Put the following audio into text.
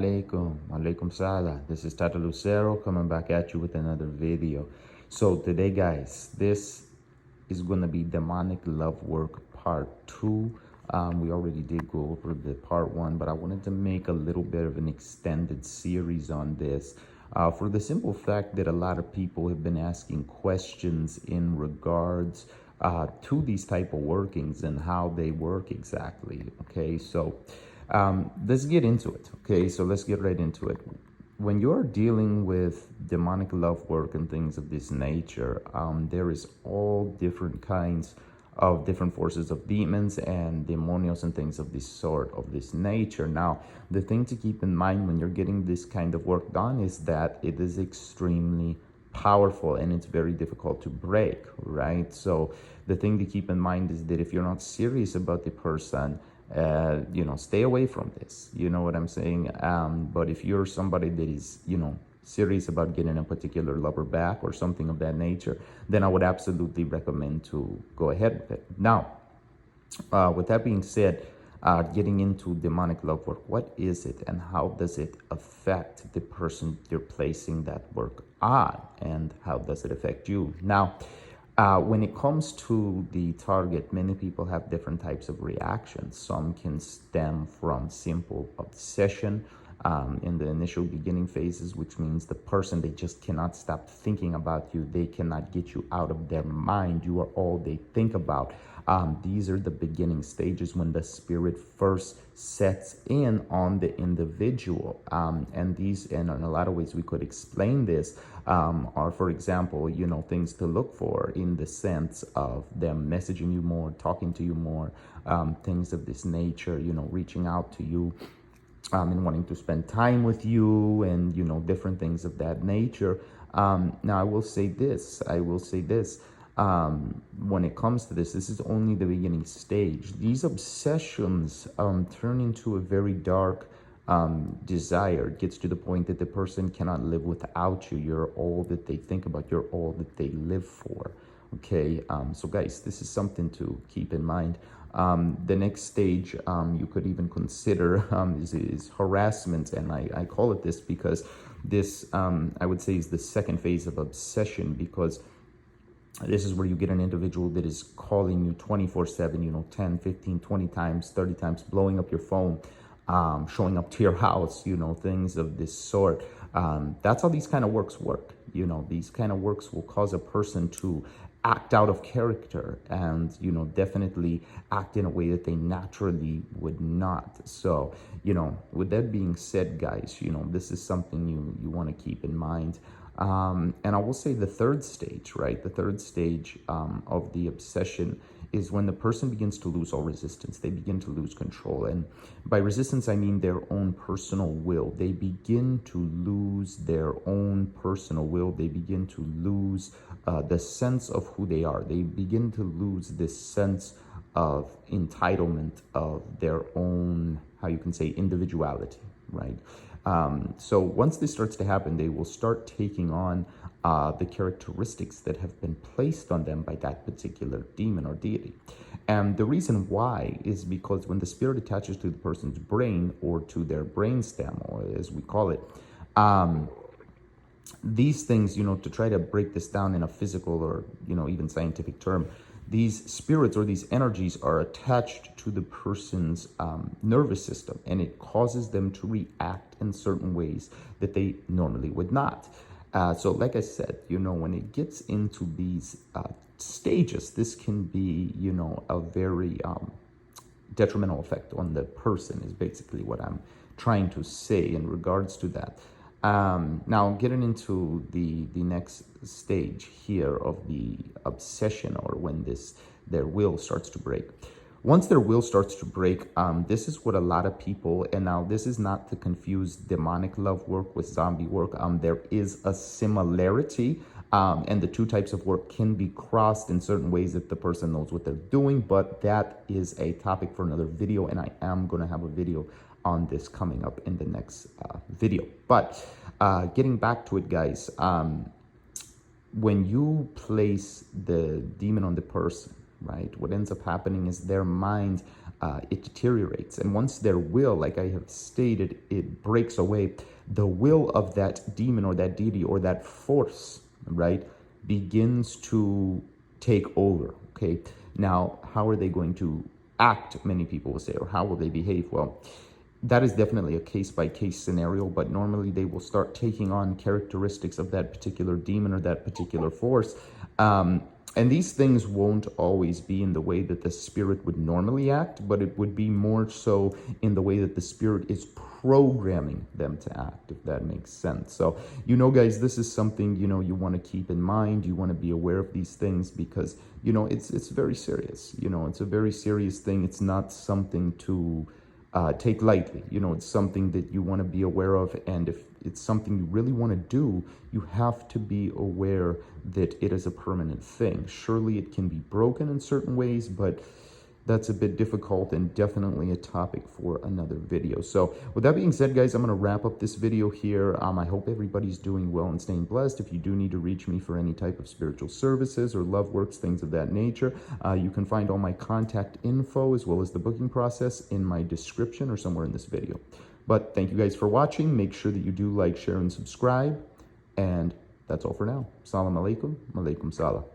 alaikum. Alaikum salam. This is Tata Lucero coming back at you with another video. So today, guys, this is going to be demonic love work part 2. We already did go over the part 1, but I wanted to make a little bit of an extended series on this for the simple fact that a lot of people have been asking questions in regards to these type of workings and how they work exactly. Okay, so let's get into it. Okay, so let's get right into it. When you're dealing with demonic love work and things of this nature, there is all different kinds of different forces of demons and demonios and things of this sort, of this nature. Now, the thing to keep in mind when you're getting this kind of work done is that it is extremely powerful and it's very difficult to break, right? So the thing to keep in mind is that if you're not serious about the person, stay away from this. You know what I'm saying? But if you're somebody that is, serious about getting a particular lover back or something of that nature, then I would absolutely recommend to go ahead with it. Now, with that being said, getting into demonic love work, what is it and how does it affect the person you're placing that work on, and how does it affect you? Now, when it comes to the target, many people have different types of reactions. Some can stem from simple obsession in the initial beginning phases, which means the person, they just cannot stop thinking about you. They cannot get you out of their mind. You are all they think about. These are the beginning stages when the spirit first sets in on the individual. And in a lot of ways we could explain this are, for example, things to look for in the sense of them messaging you more, talking to you more, things of this nature, reaching out to you, and wanting to spend time with you, and different things of that nature. Now I will say this, when it comes to this is only the beginning stage. These obsessions turn into a very dark desire. It gets to the point that the person cannot live without you. You're all that they think about. You're all that they live for. Okay, so guys, this is something to keep in mind. The next stage you could even consider is harassment, and I call it this because this I would say is the second phase of obsession, because this is where you get an individual that is calling you 24/7, 10, 15, 20 times, 30 times, blowing up your phone, showing up to your house, things of this sort. That's how these kind of works work. These kind of works will cause a person to act out of character and, definitely act in a way that they naturally would not. So, with that being said, guys, this is something you want to keep in mind. And I will say the third stage, right? The third stage of the obsession is when the person begins to lose all resistance. They begin to lose control. And by resistance, I mean their own personal will. They begin to lose their own personal will. They begin to lose the sense of who they are. They begin to lose this sense of entitlement of their own, how you can say, individuality, right? So once this starts to happen, they will start taking on the characteristics that have been placed on them by that particular demon or deity. And the reason why is because when the spirit attaches to the person's brain, or to their brainstem, or as we call it, these things, to try to break this down in a physical or, even scientific term, these spirits or these energies are attached to the person's nervous system, and it causes them to react in certain ways that they normally would not. So like I said, when it gets into these stages, this can be, a very detrimental effect on the person, is basically what I'm trying to say in regards to that. Now, getting into the next stage here of the obsession, or when their will starts to break. Once their will starts to break, this is what a lot of people, and now this is not to confuse demonic love work with zombie work. There is a similarity, and the two types of work can be crossed in certain ways if the person knows what they're doing, but that is a topic for another video, and I am going to have a video on this coming up in the next video. But getting back to it, guys, when you place the demon on the person, right, what ends up happening is their mind it deteriorates. And once their will, like I have stated, it breaks away, the will of that demon or that deity or that force, right, begins to take over. Okay, now how are they going to act, many people will say, or how will they behave? Well, that is definitely a case-by-case scenario, but normally they will start taking on characteristics of that particular demon or that particular force. And these things won't always be in the way that the spirit would normally act, but it would be more so in the way that the spirit is programming them to act, if that makes sense. So, guys, this is something, you want to keep in mind. You want to be aware of these things because, it's very serious. It's a very serious thing. It's not something to take lightly. It's something that you want to be aware of, and if it's something you really want to do, you have to be aware that it is a permanent thing. Surely it can be broken in certain ways, but that's a bit difficult and definitely a topic for another video. So with that being said, guys, I'm going to wrap up this video here. I hope everybody's doing well and staying blessed. If you do need to reach me for any type of spiritual services or love works, things of that nature, you can find all my contact info as well as the booking process in my description or somewhere in this video. But thank you guys for watching. Make sure that you do like, share, and subscribe. And that's all for now. Salam alaikum. Alaikum salam.